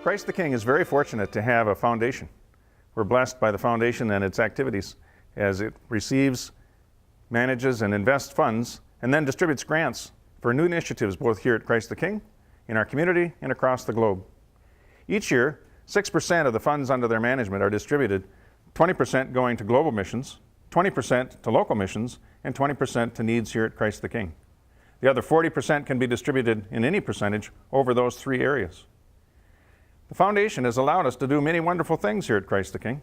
Christ the King is very fortunate to have a foundation. We're blessed by the foundation and its activities as it receives, manages, and invests funds, and then distributes grants for new initiatives both here at Christ the King, in our community, and across the globe. Each year, 6% of the funds under their management are distributed, 20% going to global missions, 20% to local missions, and 20% to needs here at Christ the King. The other 40% can be distributed in any percentage over those three areas. The foundation has allowed us to do many wonderful things here at Christ the King.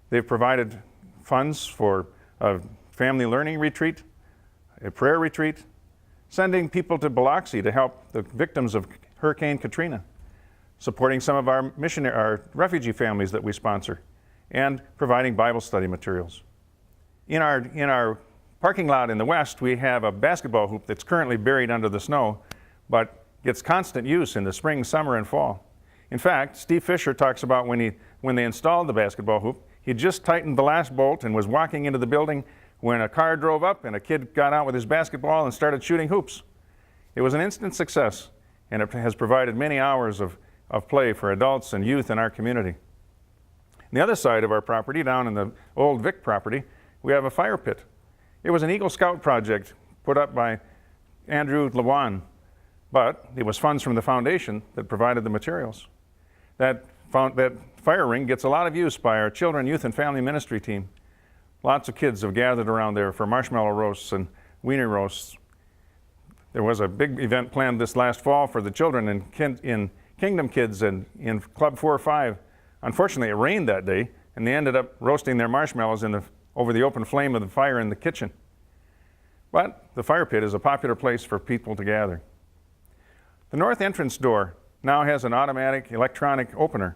They've provided funds for a family learning retreat, a prayer retreat, sending people to Biloxi to help the victims of Hurricane Katrina, supporting some of our refugee families that we sponsor, and providing Bible study materials. In our parking lot in the west, we have a basketball hoop that's currently buried under the snow, but gets constant use in the spring, summer, and fall. In fact, Steve Fisher talks about when they installed the basketball hoop, he just tightened the last bolt and was walking into the building when a car drove up and a kid got out with his basketball and started shooting hoops. It was an instant success, and it has provided many hours of play for adults and youth in our community. On the other side of our property, down in the old Vic property, we have a fire pit. It was an Eagle Scout project put up by Andrew Lewan, but it was funds from the foundation that provided the materials. That fire ring gets a lot of use by our children, youth, and family ministry team. Lots of kids have gathered around there for marshmallow roasts and wiener roasts. There was a big event planned this last fall for the children in Kingdom Kids and in Club 4 or 5. Unfortunately, it rained that day, and they ended up roasting their marshmallows over the open flame of the fire in the kitchen. But the fire pit is a popular place for people to gather. The north entrance door now has an automatic electronic opener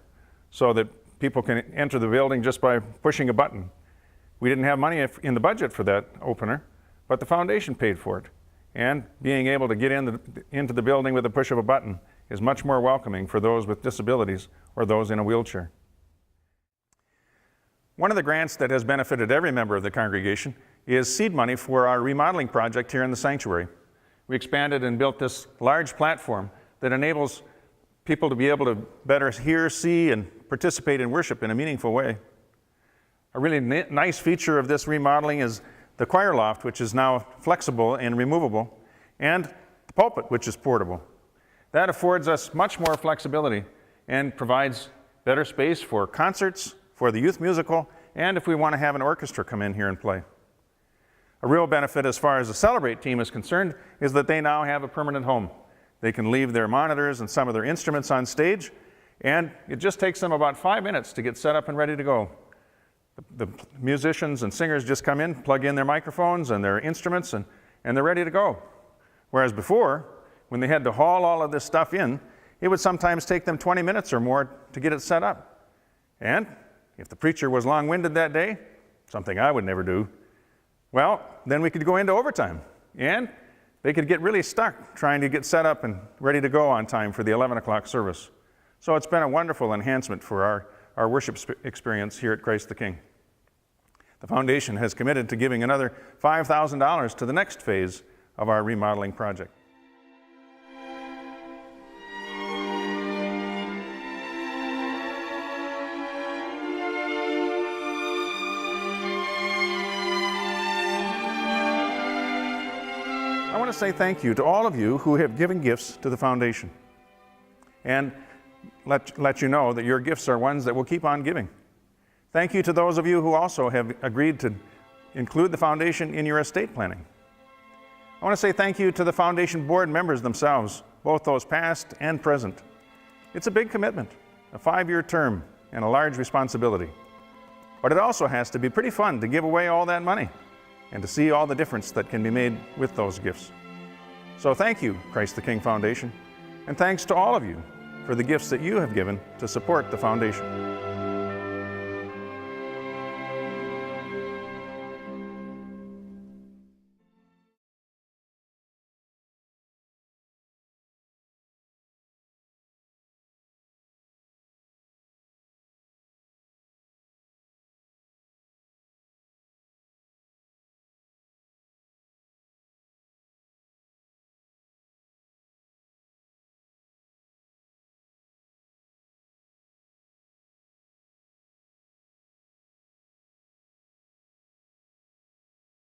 so that people can enter the building just by pushing a button. We didn't have money in the budget for that opener, but the foundation paid for it. And being able to get into the building with the push of a button is much more welcoming for those with disabilities or those in a wheelchair. One of the grants that has benefited every member of the congregation is seed money for our remodeling project here in the sanctuary. We expanded and built this large platform that enables people to be able to better hear, see, and participate in worship in a meaningful way. A really nice feature of this remodeling is the choir loft, which is now flexible and removable, and the pulpit, which is portable. That affords us much more flexibility and provides better space for concerts, for the youth musical, and if we want to have an orchestra come in here and play. A real benefit as far as the Celebrate team is concerned is that they now have a permanent home. They can leave their monitors and some of their instruments on stage, and it just takes them about 5 minutes to get set up and ready to go. The musicians and singers just come in, plug in their microphones and their instruments, and they're ready to go. Whereas before, when they had to haul all of this stuff in, it would sometimes take them 20 minutes or more to get it set up. And if the preacher was long-winded that day, something I would never do, well, then we could go into overtime. And they could get really stuck trying to get set up and ready to go on time for the 11 o'clock service. So it's been a wonderful enhancement for our worship experience here at Christ the King. The foundation has committed to giving another $5,000 to the next phase of our remodeling project. I want to say thank you to all of you who have given gifts to the foundation, and let you know that your gifts are ones that will keep on giving. Thank you to those of you who also have agreed to include the foundation in your estate planning. I want to say thank you to the foundation board members themselves, both those past and present. It's a big commitment, a 5-year term, and a large responsibility. But it also has to be pretty fun to give away all that money and to see all the difference that can be made with those gifts. So thank you, Christ the King Foundation, and thanks to all of you for the gifts that you have given to support the foundation.